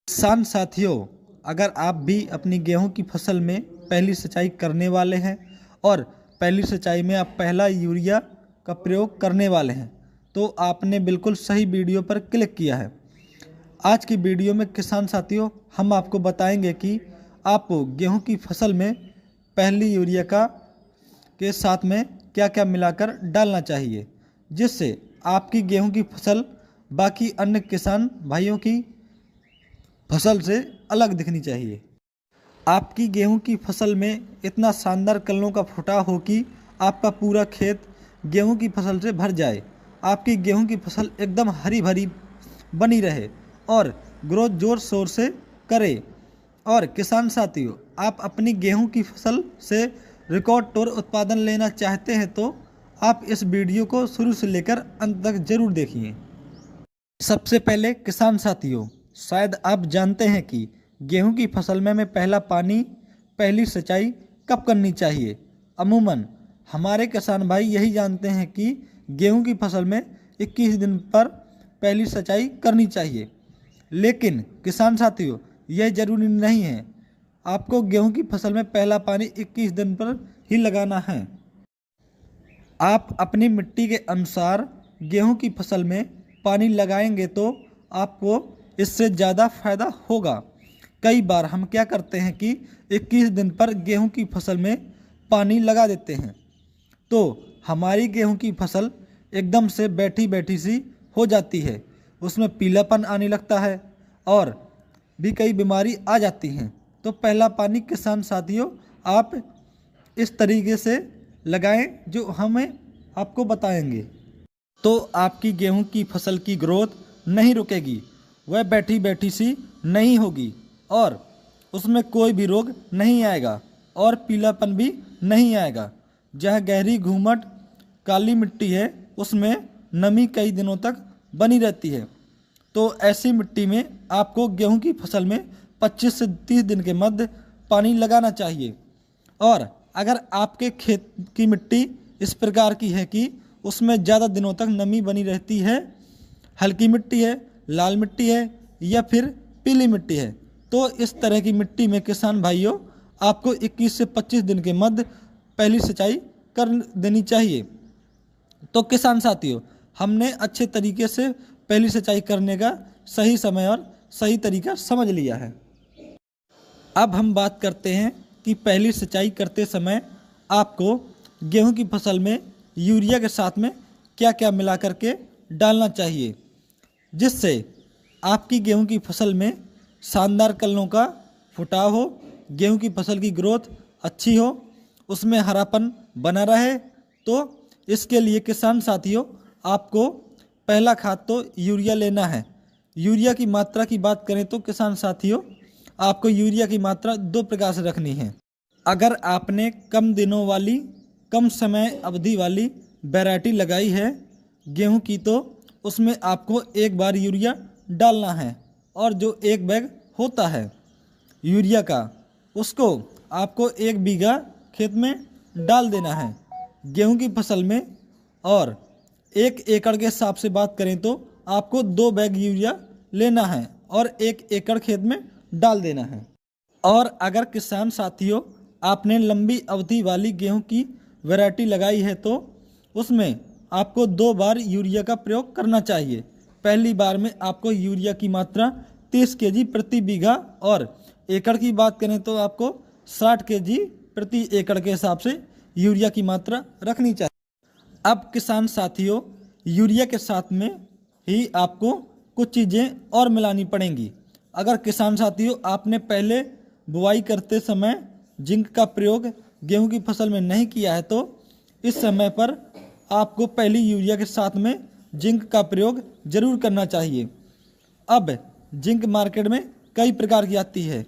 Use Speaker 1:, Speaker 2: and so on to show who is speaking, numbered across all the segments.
Speaker 1: किसान साथियों, अगर आप भी अपनी गेहूं की फसल में पहली सिंचाई करने वाले हैं और पहली सिंचाई में आप पहला यूरिया का प्रयोग करने वाले हैं तो आपने बिल्कुल सही वीडियो पर क्लिक किया है। आज की वीडियो में किसान साथियों हम आपको बताएंगे कि आप गेहूं की फसल में पहली यूरिया के साथ में क्या क्या मिलाकर डालना चाहिए, जिससे आपकी गेहूं की फसल बाकी अन्य किसान भाइयों की फसल से अलग दिखनी चाहिए। आपकी गेहूं की फसल में इतना शानदार कलरों का फुटाव हो कि आपका पूरा खेत गेहूं की फसल से भर जाए। आपकी गेहूं की फसल एकदम हरी भरी बनी रहे और ग्रोथ जोर शोर से करे। और किसान साथियों, आप अपनी गेहूं की फसल से रिकॉर्ड तोड़ उत्पादन लेना चाहते हैं तो आप इस वीडियो को शुरू से लेकर अंत तक जरूर देखिए। सबसे पहले किसान साथियों, शायद आप जानते हैं कि गेहूं की फसल में पहला पानी पहली सिंचाई कब करनी चाहिए। अमूमन हमारे किसान भाई यही जानते हैं कि गेहूं की फसल में 21 दिन पर पहली सिंचाई करनी चाहिए, लेकिन किसान साथियों यह जरूरी नहीं है। आपको गेहूं की फसल में पहला पानी 21 दिन पर ही लगाना है। आप अपनी मिट्टी के अनुसार गेहूं की फसल में पानी लगाएंगे तो आपको इससे ज़्यादा फायदा होगा। कई बार हम क्या करते हैं कि 21 दिन पर गेहूं की फसल में पानी लगा देते हैं तो हमारी गेहूं की फसल एकदम से बैठी बैठी सी हो जाती है, उसमें पीलापन आने लगता है और भी कई बीमारी आ जाती हैं। तो पहला पानी किसान साथियों आप इस तरीके से लगाएं जो हमें आपको बताएंगे, तो आपकी गेहूं की फसल की ग्रोथ नहीं रुकेगी, वह बैठी बैठी सी नहीं होगी और उसमें कोई भी रोग नहीं आएगा और पीलापन भी नहीं आएगा। जहाँ गहरी घूमट काली मिट्टी है उसमें नमी कई दिनों तक बनी रहती है, तो ऐसी मिट्टी में आपको गेहूं की फसल में 25 से 30 दिन के मध्य पानी लगाना चाहिए। और अगर आपके खेत की मिट्टी इस प्रकार की है कि उसमें ज़्यादा दिनों तक नमी बनी रहती है, हल्की मिट्टी है, लाल मिट्टी है या फिर पीली मिट्टी है, तो इस तरह की मिट्टी में किसान भाइयों आपको 21 से 25 दिन के मध्य पहली सिंचाई कर देनी चाहिए। तो किसान साथियों, हमने अच्छे तरीके से पहली सिंचाई करने का सही समय और सही तरीका समझ लिया है। अब हम बात करते हैं कि पहली सिंचाई करते समय आपको गेहूं की फसल में यूरिया के साथ में क्या क्या मिला करके डालना चाहिए, जिससे आपकी गेहूं की फसल में शानदार कलरों का फुटाव हो, गेहूं की फसल की ग्रोथ अच्छी हो, उसमें हरापन बना रहे। तो इसके लिए किसान साथियों आपको पहला खाद तो यूरिया लेना है। यूरिया की मात्रा की बात करें तो किसान साथियों आपको यूरिया की मात्रा 2 प्रकार से रखनी है। अगर आपने कम दिनों वाली कम समय अवधि वाली वैरायटी लगाई है गेहूं की तो उसमें आपको एक बार यूरिया डालना है और जो एक बैग होता है यूरिया का उसको आपको 1 बीघा खेत में डाल देना है गेहूं की फसल में। और 1 एकड़ के हिसाब से बात करें तो आपको 2 बैग यूरिया लेना है और 1 एकड़ खेत में डाल देना है। और अगर किसान साथियों आपने लंबी अवधि वाली गेहूं की वैरायटी लगाई है तो उसमें आपको 2 बार यूरिया का प्रयोग करना चाहिए। पहली बार में आपको यूरिया की मात्रा 30 केजी प्रति बीघा और एकड़ की बात करें तो आपको 60 केजी प्रति एकड़ के हिसाब से यूरिया की मात्रा रखनी चाहिए। अब किसान साथियों यूरिया के साथ में ही आपको कुछ चीज़ें और मिलानी पड़ेंगी। अगर किसान साथियों आपने पहले बुआई करते समय जिंक का प्रयोग गेहूं की फसल में नहीं किया है तो इस समय पर आपको पहली यूरिया के साथ में जिंक का प्रयोग जरूर करना चाहिए। अब जिंक मार्केट में कई प्रकार की आती है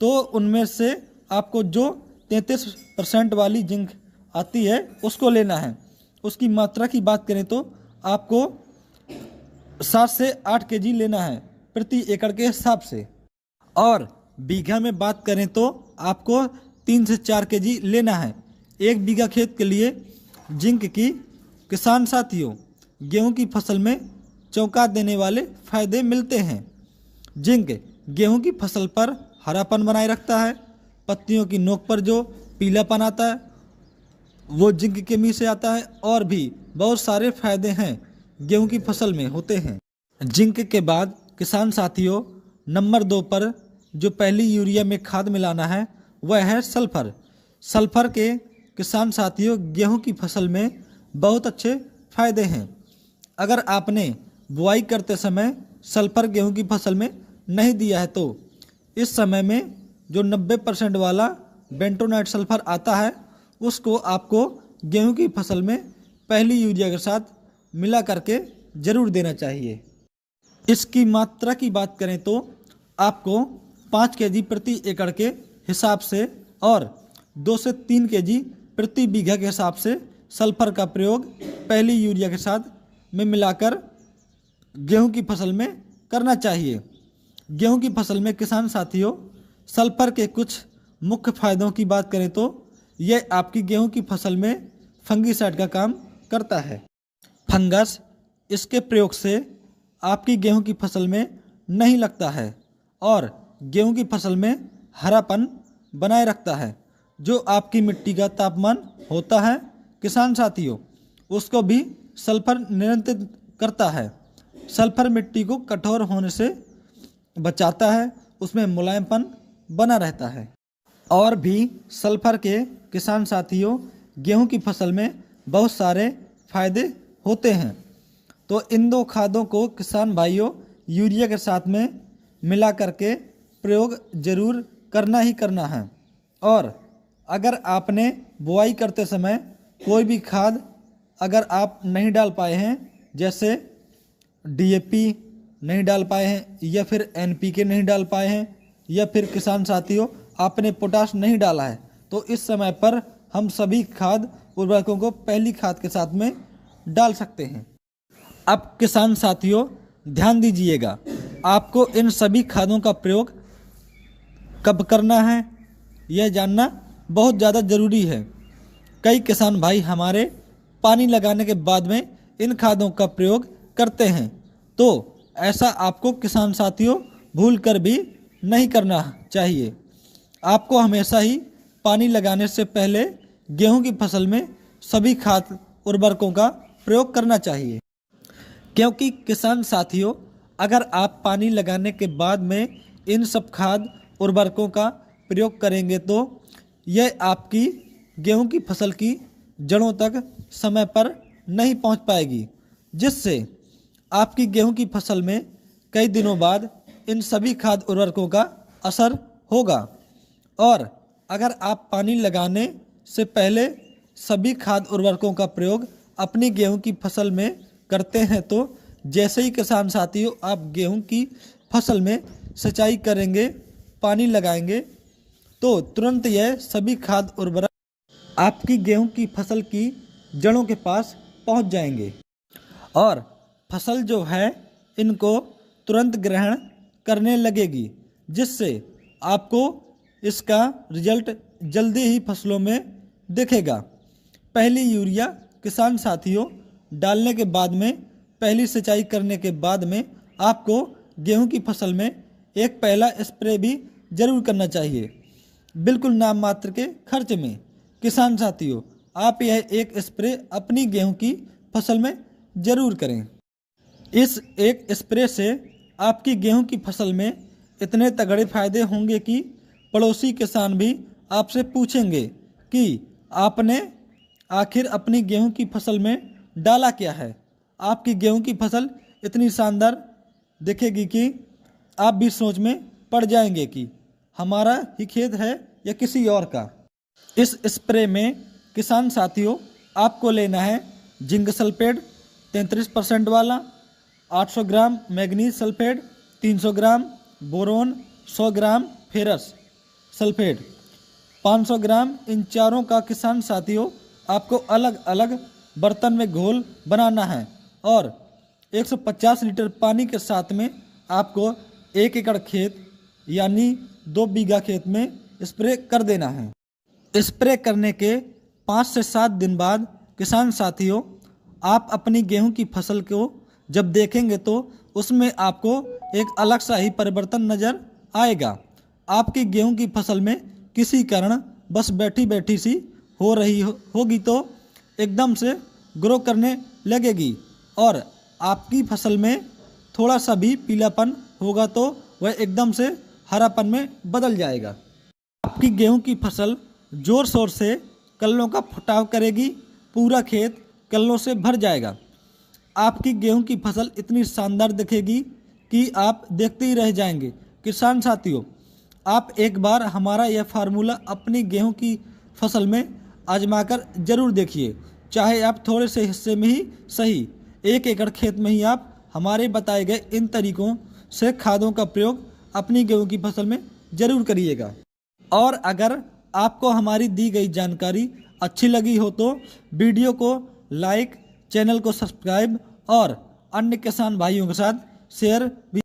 Speaker 1: तो उनमें से आपको जो 33% वाली जिंक आती है उसको लेना है। उसकी मात्रा की बात करें तो आपको 7 से 8 केजी लेना है प्रति एकड़ के हिसाब से। और बीघा में बात करें तो आपको 3 से 4 केजी लेना है 1 बीघा खेत के लिए जिंक की। किसान साथियों गेहूं की फसल में चौंका देने वाले फायदे मिलते हैं। जिंक गेहूं की फसल पर हरापन बनाए रखता है। पत्तियों की नोक पर जो पीलापन आता है वो जिंक की कमी से आता है। और भी बहुत सारे फायदे हैं गेहूं की फसल में होते हैं। जिंक के बाद किसान साथियों नंबर 2 पर जो पहली यूरिया में खाद मिलाना है वह है सल्फर। सल्फर के किसान साथियों गेहूं की फसल में बहुत अच्छे फायदे हैं। अगर आपने बुआई करते समय सल्फर गेहूं की फसल में नहीं दिया है तो इस समय में जो 90% वाला बेंटोनाइट सल्फर आता है उसको आपको गेहूं की फसल में पहली यूरिया के साथ मिला करके ज़रूर देना चाहिए। इसकी मात्रा की बात करें तो आपको 5 केजी प्रति एकड़ के हिसाब से और 2 से 3 केजी प्रति बीघा के हिसाब से सल्फर का प्रयोग पहली यूरिया के साथ में मिलाकर गेहूं की फसल में करना चाहिए। गेहूं की फसल में किसान साथियों सल्फर के कुछ मुख्य फायदों की बात करें तो यह आपकी गेहूं की फसल में फंगीसाइड का काम करता है। फंगस इसके प्रयोग से आपकी गेहूं की फसल में नहीं लगता है और गेहूं की फसल में हरापन बनाए रखता है। जो आपकी मिट्टी का तापमान होता है किसान साथियों उसको भी सल्फर नियंत्रित करता है। सल्फर मिट्टी को कठोर होने से बचाता है, उसमें मुलायमपन बना रहता है। और भी सल्फर के किसान साथियों गेहूं की फसल में बहुत सारे फायदे होते हैं। तो इन 2 खादों को किसान भाइयों यूरिया के साथ में मिला करके प्रयोग जरूर करना ही करना है। और अगर आपने बुआई करते समय कोई भी खाद अगर आप नहीं डाल पाए हैं जैसे डीएपी नहीं डाल पाए हैं या फिर एनपीके नहीं डाल पाए हैं या फिर किसान साथियों आपने पोटाश नहीं डाला है तो इस समय पर हम सभी खाद उर्वरकों को पहली खाद के साथ में डाल सकते हैं। अब किसान साथियों ध्यान दीजिएगा, आपको इन सभी खादों का प्रयोग कब करना है यह जानना बहुत ज़्यादा ज़रूरी है। कई किसान भाई हमारे पानी लगाने के बाद में इन खादों का प्रयोग करते हैं तो ऐसा आपको किसान साथियों भूल कर भी नहीं करना चाहिए। आपको हमेशा ही पानी लगाने से पहले गेहूं की फसल में सभी खाद उर्वरकों का प्रयोग करना चाहिए। क्योंकि किसान साथियों अगर आप पानी लगाने के बाद में इन सब खाद उर्वरकों का प्रयोग करेंगे तो यह आपकी गेहूं की फसल की जड़ों तक समय पर नहीं पहुंच पाएगी, जिससे आपकी गेहूं की फसल में कई दिनों बाद इन सभी खाद उर्वरकों का असर होगा। और अगर आप पानी लगाने से पहले सभी खाद उर्वरकों का प्रयोग अपनी गेहूं की फसल में करते हैं तो जैसे ही किसान साथियों आप गेहूं की फसल में सिंचाई करेंगे, पानी लगाएंगे तो तुरंत यह सभी खाद उर्वरक आपकी गेहूं की फसल की जड़ों के पास पहुंच जाएंगे और फसल जो है इनको तुरंत ग्रहण करने लगेगी, जिससे आपको इसका रिजल्ट जल्दी ही फसलों में दिखेगा। पहली यूरिया किसान साथियों डालने के बाद में पहली सिंचाई करने के बाद में आपको गेहूं की फसल में एक पहला स्प्रे भी जरूर करना चाहिए, बिल्कुल नाम मात्र के खर्च में। किसान साथियों आप यह एक स्प्रे अपनी गेहूं की फसल में जरूर करें। इस एक स्प्रे से आपकी गेहूं की फसल में इतने तगड़े फायदे होंगे कि पड़ोसी किसान भी आपसे पूछेंगे कि आपने आखिर अपनी गेहूं की फसल में डाला क्या है। आपकी गेहूं की फसल इतनी शानदार दिखेगी कि आप भी सोच में पड़ जाएंगे कि हमारा ही खेत है या किसी और का। इस स्प्रे में किसान साथियों आपको लेना है जिंक सल्फेट 33% वाला, 800 ग्राम मैग्नीज सल्फेट, 300 ग्राम बोरोन, 100 ग्राम फेरस सल्फेट, 500 ग्राम। इन चारों का किसान साथियों आपको अलग अलग बर्तन में घोल बनाना है और 150 लीटर पानी के साथ में आपको 1 एकड़ खेत यानी 2 बीघा खेत में स्प्रे कर देना है। स्प्रे करने के 5 से 7 दिन बाद किसान साथियों आप अपनी गेहूं की फसल को जब देखेंगे तो उसमें आपको एक अलग सा ही परिवर्तन नज़र आएगा। आपकी गेहूं की फसल में किसी कारण बस बैठी बैठी सी हो रही होगी तो एकदम से ग्रो करने लगेगी और आपकी फसल में थोड़ा सा भी पीलापन होगा तो वह एकदम से हरापन में बदल जाएगा। आपकी गेहूं की फसल जोर शोर से कल्लों का फुटाव करेगी, पूरा खेत कल्लों से भर जाएगा। आपकी गेहूं की फसल इतनी शानदार दिखेगी कि आप देखते ही रह जाएंगे। किसान साथियों, आप एक बार हमारा यह फार्मूला अपनी गेहूं की फसल में आजमाकर जरूर देखिए। चाहे आप थोड़े से हिस्से में ही सही, 1 एकड़ खेत में ही आप हमारे बताए गए इन तरीकों से खादों का प्रयोग अपनी गेहूं की फसल में जरूर करिएगा। और अगर आपको हमारी दी गई जानकारी अच्छी लगी हो तो वीडियो को लाइक, चैनल को सब्सक्राइब और अन्य किसान भाइयों के साथ शेयर भी